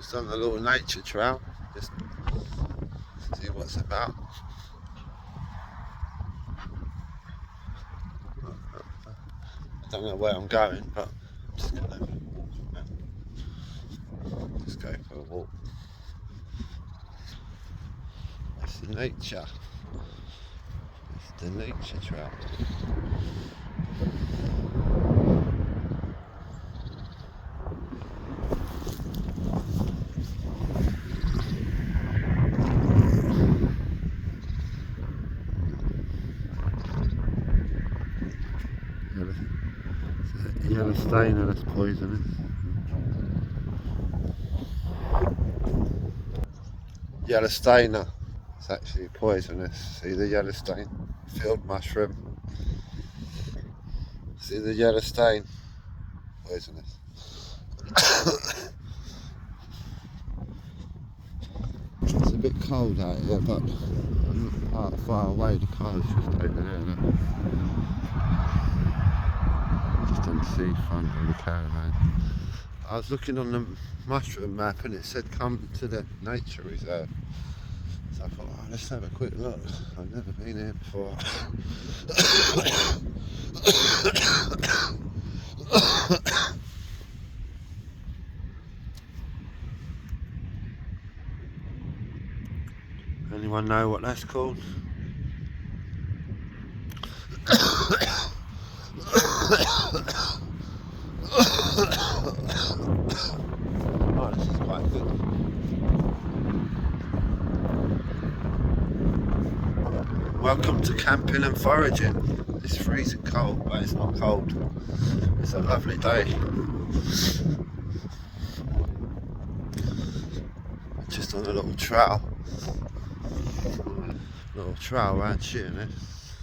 Just on a little nature trail, just see what's about. I don't know where I'm going, but I'm just gonna just go for a walk. It's the nature. It's the nature trail. Yellow stainer, that's poisonous. Yellow stainer, it's actually poisonous. See the yellow stain? Field mushroom. See the yellow stain? Poisonous. It's a bit cold out here, but I'm not far away. The car's just over there. Look. Just on the seafront of the caravan. I was looking on the mushroom map and it said come to the nature reserve. So I thought, oh, let's have a quick look. I've never been here before. Anyone know what that's called? Oh, this is quite good. Welcome to camping and foraging. It's freezing cold, but it's not cold. It's a lovely day. Just on a little trail around Sheerness.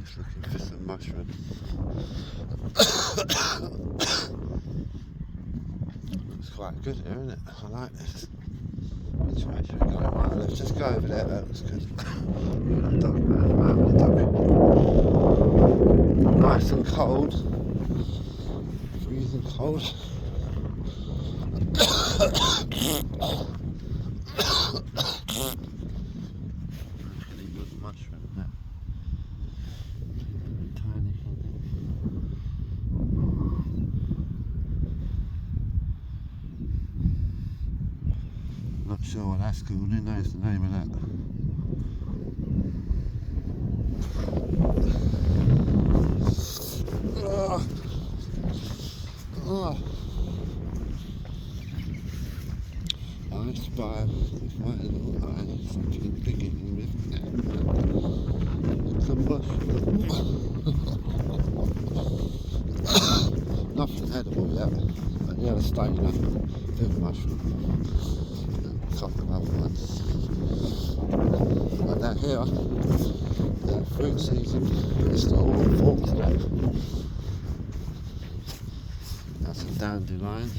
Just looking for some mushrooms. It's quite good here, isn't it? I like this. Which way should we go? Right, let's just go over there. That looks good. Nice and cold. Freezing cold. Mushroom, that tiny thing. Not sure what that's called. Who knows the name of that? I spy with my little eye something beginning with some mushroom. Nothing edible yet, but yeah, the stainer, field mushroom, and a couple of other ones. But down here, the fruit season, it's still all in form today. That's some dandelions.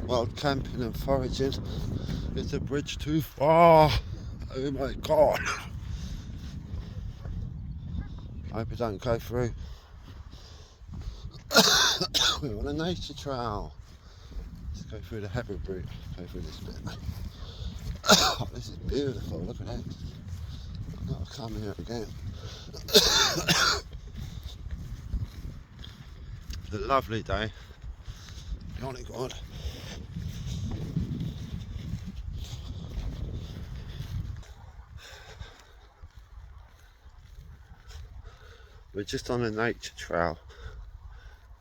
Wild camping and foraging. Is the bridge too far? Oh my god. I hope it don't go through. We're on a nature trail. Let's go through the heavy route. Go through this bit. Oh, this is beautiful, look at that. I've got to come here again. It's a lovely day. Jolly good. We're just on a nature trail.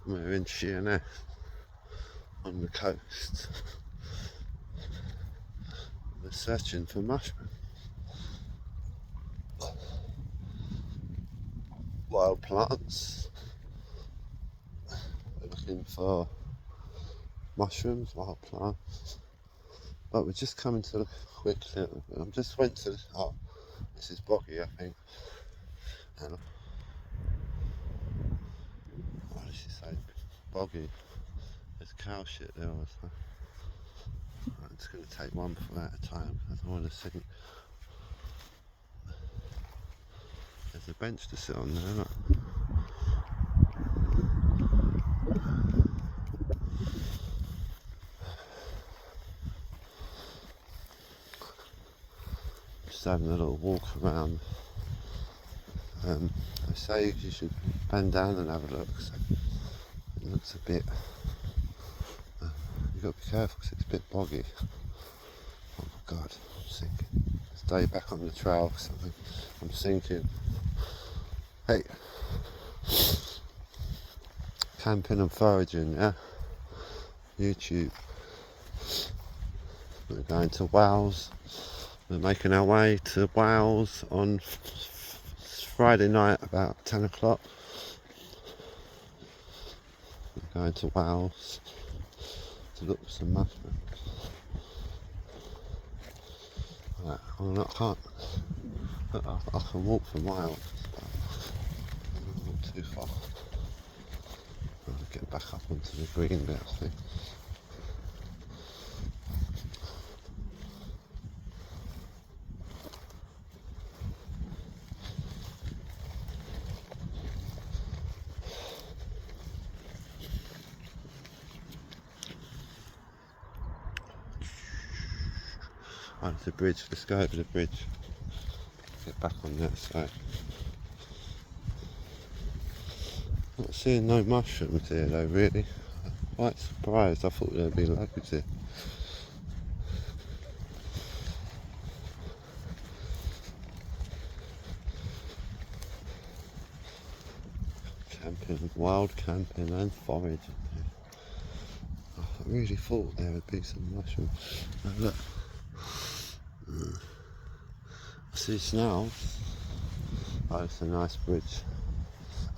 We're in Sheerness on the coast. We're searching for mushrooms. Wild plants. We're looking for mushrooms, wild plants. But we're just coming to the quick little bit. I just went to oh, this is boggy, I think. And oh, this is so boggy. There's cow shit there also. Right, just going to take one foot at a time. I don't want to sink. There's a bench to sit on there, look. Just having a little walk around. They say you should bend down and have a look, so it looks a bit, you've got to be careful because it's a bit boggy. Oh my god, I'm sinking. Stay back on the trail because I'm sinking. Hey, camping and foraging, yeah? YouTube. We're going to Wales. We're making our way to Wales on Friday night about 10 o'clock. We're going to Wales to look for some mushrooms. Right, I can walk for miles, but not too far. I'll get back up onto the green bit, I think. Oh, there's a bridge. Let's go over the bridge. Get back on that side. Not seeing no mushrooms here though, really. Quite surprised. I thought there'd be loads here. Camping, wild camping and foraging. I really thought there would be some mushrooms. Oh, look. I see snails. Oh, it's a nice bridge.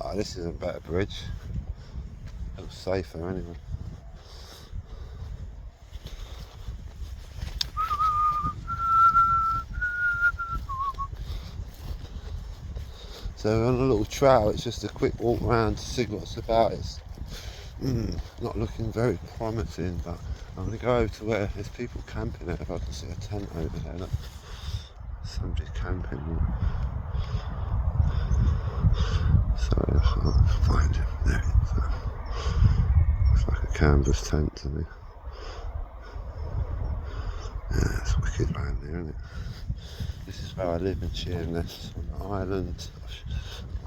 Oh, this is a better bridge. It looks safer anyway. So on a little trail, it's just a quick walk around to see what's about. It's not looking very promising, but I'm going to go over to where there's people camping there. If I can see a tent over there, look. Somebody's camping. Sorry, I can't find him. There he is. Looks like a canvas tent to me. Yeah, it's wicked land there, isn't it? This is where I live in Sheerness, on the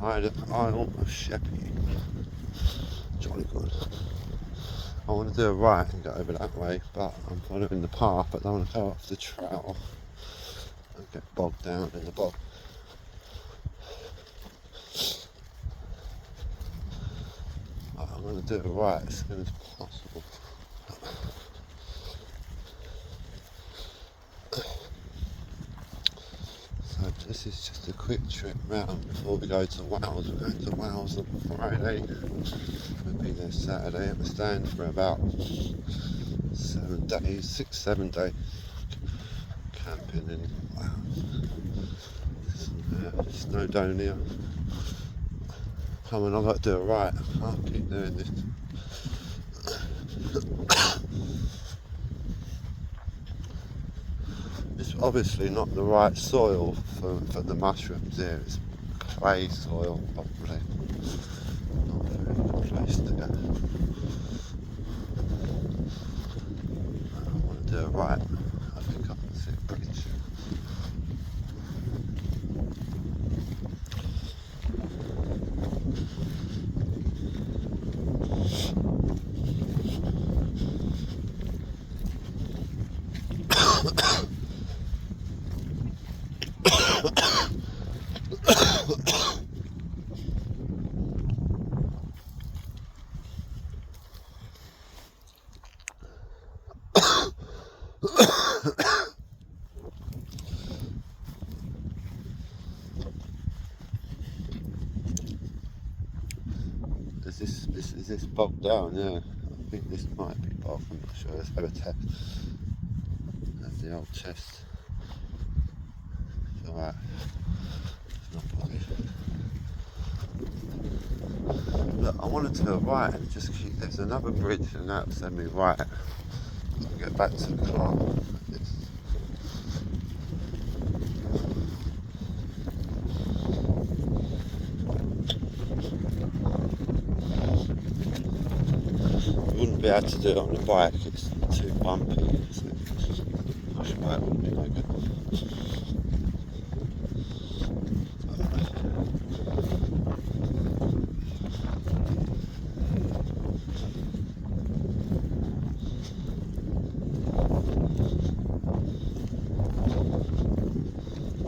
island of Sheppey. Jolly good. I want to do a right and go over that way, but I'm following the path, but I don't want to go off the trail and get bogged down in the bog. I'm going to do it right as soon as possible. So this is just a quick trip round before we go to Wales. We're going to Wales on Friday. We'll be there Saturday and we're staying for about 7 days, 6-7 days camping in Wales. Snowdonia. Come on, I've got to do it right. I can't keep doing this. It's obviously not the right soil for the mushrooms here. It's clay soil, probably. Not a very good place to go. I want to do it right. I think I can see a bridge. Is this bogged down? Yeah, I think this might be bogged. I'm not sure. Let's have a test. There's the old chest. It's alright. It's not boggy. Look, I wanted to go right and just keep. There's another bridge and that'll send me right. I'll get back to the car. You wouldn't be able to do it on the bike, it's too bumpy. So push bike wouldn't be no good.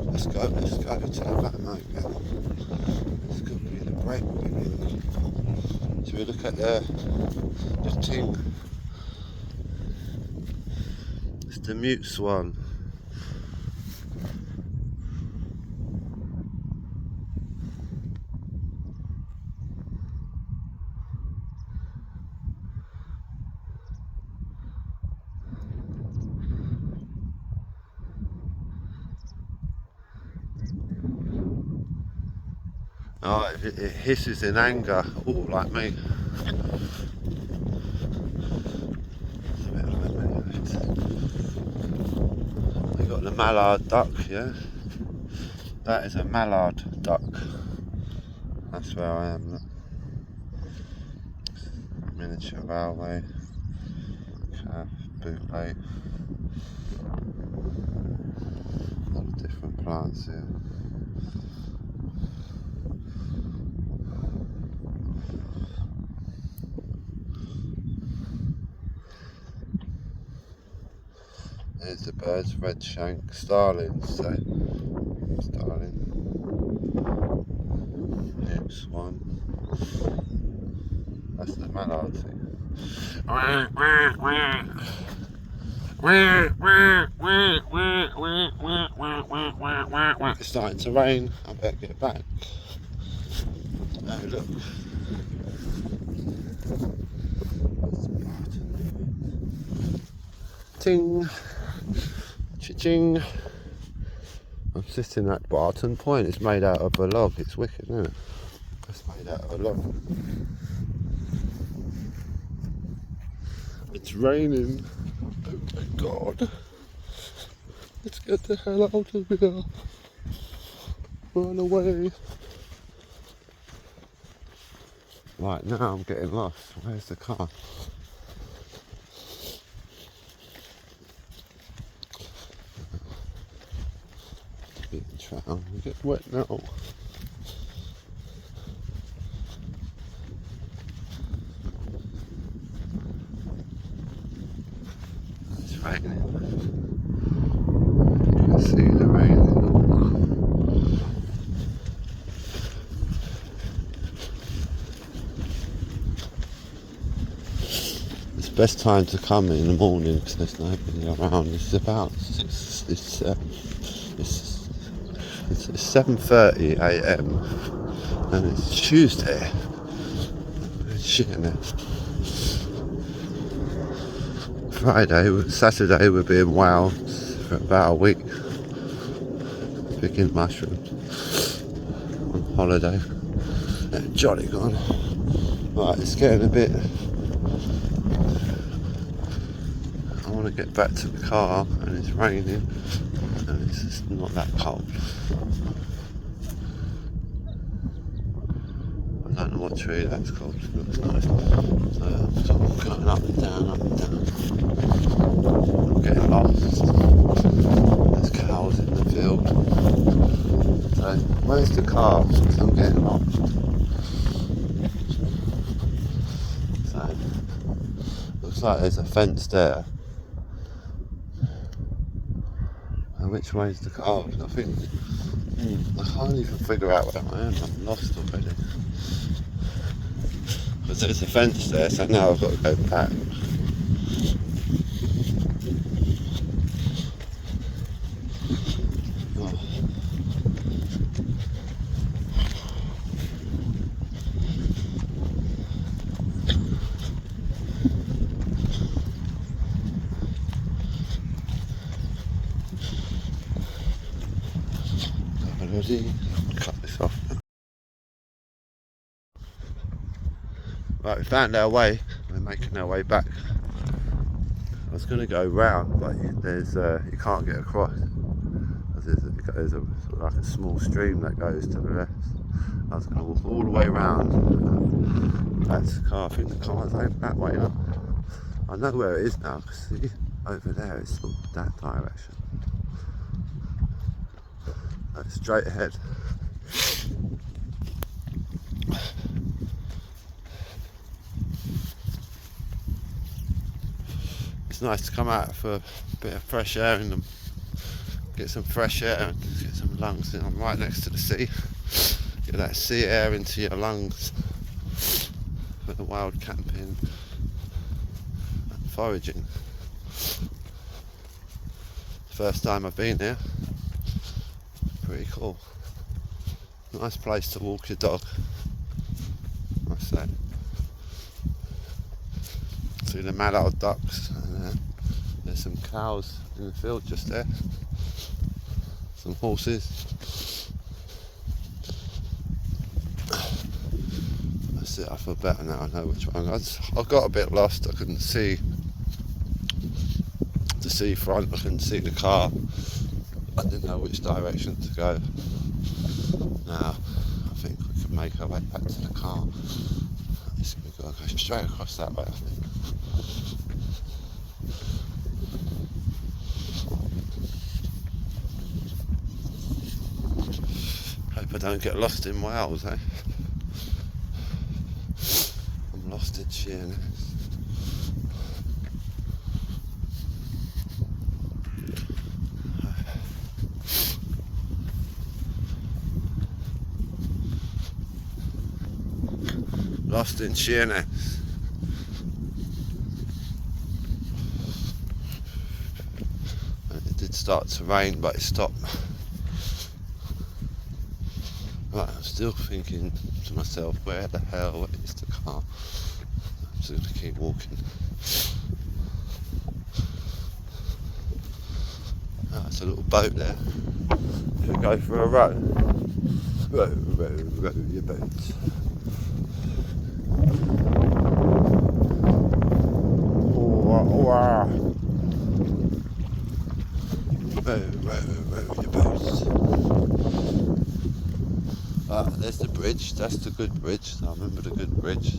Let's go to the back, mate. It's got to be the brake. So we look at the ting. It's the mute swan. Oh, it hisses in anger, like me. We got the mallard duck, yeah? That is a mallard duck. That's where I am. Miniature railway, calf, bootleg. A lot of different plants here. There's the birds, red shank, starlings, so starling, new swan. That's the mallard thing. It's starting to rain, I better get back. Oh look. Ting! Cha-ching! I'm sitting at Barton Point. It's made out of a log. It's wicked, isn't it? It's made out of a log. It's raining. Oh my god. Let's get the hell out of here. Run away. Right, now I'm getting lost. Where's the car? Trout. We get wet now. It's raining. You can see the rain. It's the best time to come in the morning because there's nobody around. It's about it's 7:30 AM and it's Tuesday. It's Sheerness. Saturday we're being wild for about a week, picking mushrooms on holiday. Jolly gone. Right, it's getting a bit. I want to get back to the car and it's raining and it's just not that cold. I don't know what tree that's called, it looks nice. So I'm sort of going up and down, up and down. I'm getting lost. There's cows in the field. So, where's the car? Because I'm getting lost. So, looks like there's a fence there. And which way's the car? I think, I can't even figure out where I am. I'm lost already. Because there's a fence there, so now I've got to go back. Oh. Cut this off now. Right, we found our way. We're making our way back was going to go round, but there's you can't get across. There's a sort of like a small stream that goes to the rest. I was going to walk all the way round. That's the car. I think the car's over that way up. I know where it is now, because see, over there it's sort of that direction. Straight ahead. It's nice to come out for a bit of fresh air and get some fresh air and get some lungs in. I'm right next to the sea. Get that sea air into your lungs for the wild camping and foraging. First time I've been here. Pretty cool. Nice place to walk your dog, I say. See the mallard ducks, and there's some cows in the field just there. Some horses. That's it, I feel better now, I know which one. I got a bit lost, I couldn't see the seafront, I couldn't see the car. I didn't know which direction to go. Now, I think we can make our way back to the car. We've got to go straight across that way, I think. Hope I don't get lost in Wales, eh? I'm lost in Sheerness. Lost in Sheerness. And it did start to rain, but it stopped. Right, I'm still thinking to myself, where the hell is the car? I'm just going to keep walking. Oh, there's a little boat there. Should we go for a row? Row your boat. Row your boat. There's the bridge, that's the good bridge. I remember the good bridge. I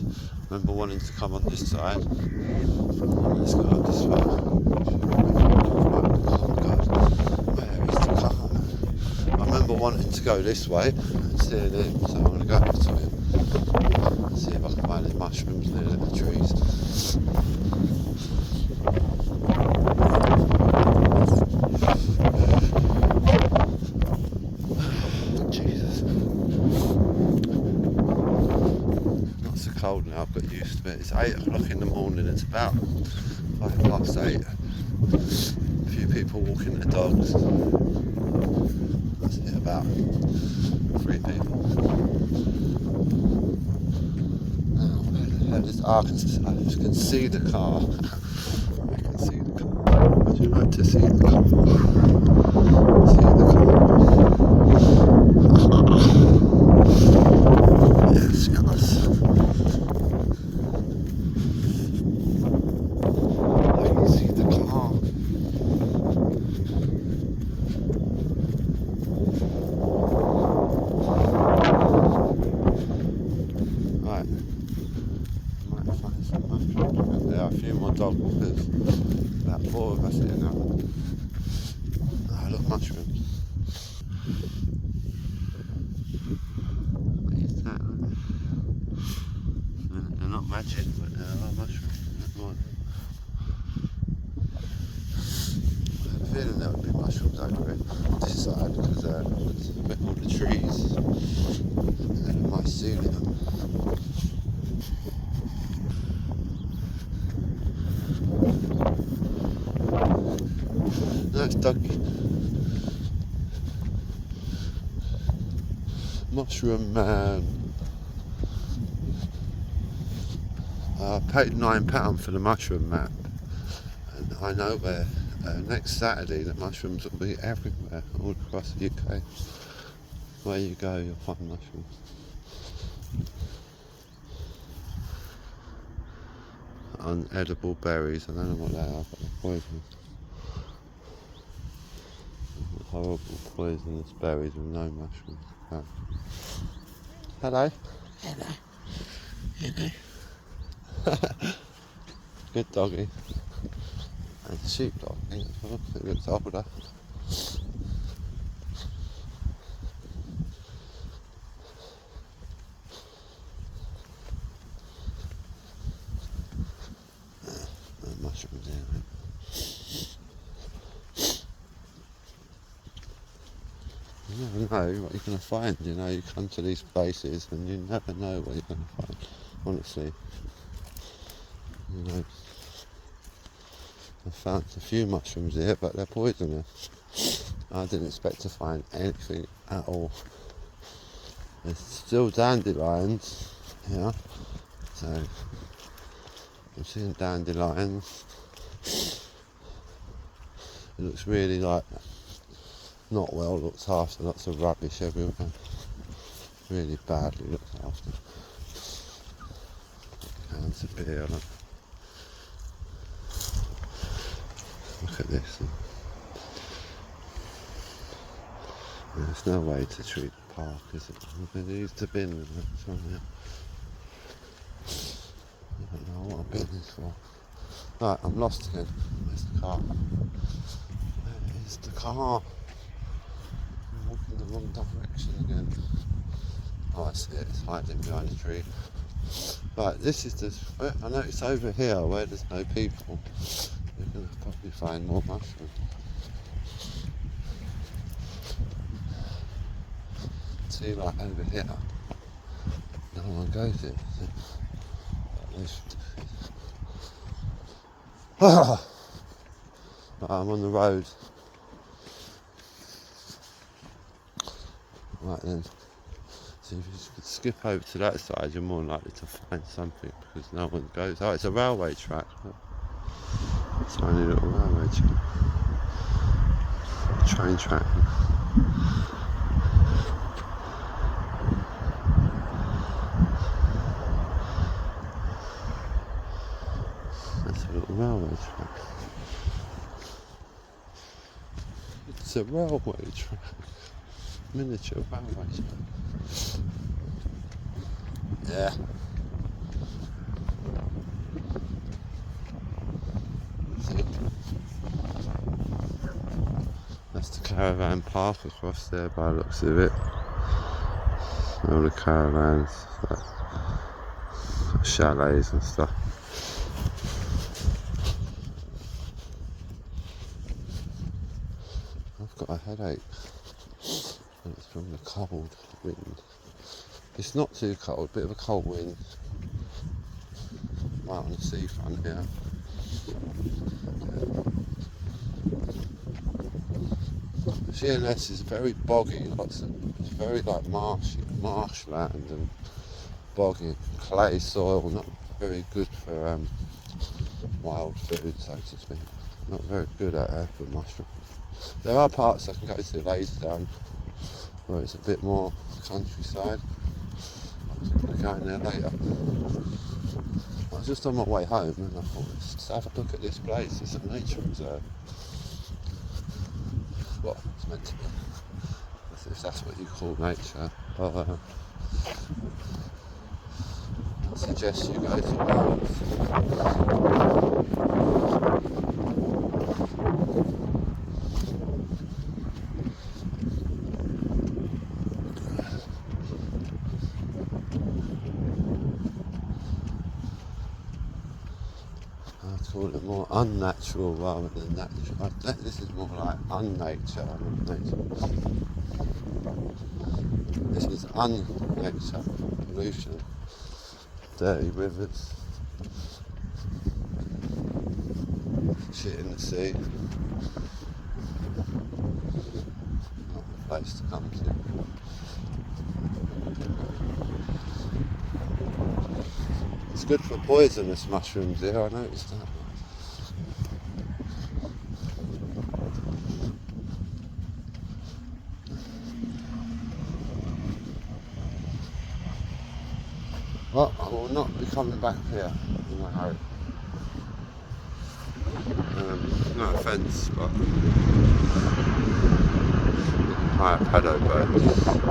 remember wanting to come on this side. Let's go up this way. Oh God, where is the car? I remember wanting to go this way and see it in, so I'm going to go this way. See if I can find any mushrooms near the trees. Cold now, I've got used to it. It's 8 o'clock in the morning, it's about 8:05. A few people walking their dogs. That's it, about 3 people. Now, where the hell is I just can see the car. I can see the car. Would you like to see the car? See the car. Yes, yes. There are a few more dog walkers. About 4 of us here now. Oh, look, mushrooms. What is that? They're not magic, but there are mushrooms. I had a feeling there would be mushrooms over it. This side, because there's a bit more of the trees. And a nice ceiling. Nice doggy. Mushroom man. I paid £9 for the mushroom map, and I know where next Saturday the mushrooms will be everywhere, all across the UK. Where you go, you'll find mushrooms. unedible berries. I don't know what they are, but they're poisonous. Horrible poisonous berries with no mushrooms. Oh. Hello. Hello. Hello. Good doggy. And a sheepdog, I think, as well. It looks older. Mushrooms here, right? You never know what you're going to find, you know. You come to these places and you never know what you're going to find, honestly. You know, I found a few mushrooms here, but they're poisonous. I didn't expect to find anything at all. There's still dandelions here, so I'm seeing dandelions. It looks really like not well looked after, lots of rubbish everywhere. Really badly looked after. Cans of beer, look at this. There's no way to treat the park, is it? They used the bin and that's on there. I don't know what a bin is for. Right, I'm lost again. Where's the car? Where is the car? I'm walking the wrong direction again. Oh, I see it. It's hiding behind a tree. Right, this is the... I know it's over here where there's no people. You're going to probably find more mushrooms. See, like over here, no one goes here. I'm on the road. Right then, so if you could skip over to that side, you're more likely to find something because no one goes. Oh, it's a railway track. It's only a little railway track. Train track. That's a little railway track. It's a railway track. Miniature railway track. Yeah. See? That's the caravan park across there by the looks of it. All the caravans, like chalets and stuff. I've got a headache. And it's from the cold wind. It's not too cold, bit of a cold wind. Right on the seafront here. Sheerness is very boggy, it's very like marshland and boggy, clay soil, not very good for wild food, so to speak. Not very good at it for mushrooms. There are parts I can go to later down where it's a bit more countryside. I'm going to go in there later. I was just on my way home and I thought, let's just have a look at this place. It's a nature reserve. What it's meant to be. If that's what you call nature. But I suggest you go to Wales. I'd call it more unnatural rather than natural. This is more like unnature, not nature. This is unnature, pollution, dirty rivers, shit in the sea. Not a place to come to. It's good for poisonous mushrooms here, I noticed that. Well, I will not be coming back here in a hurry. No offence, but hire paddo boats.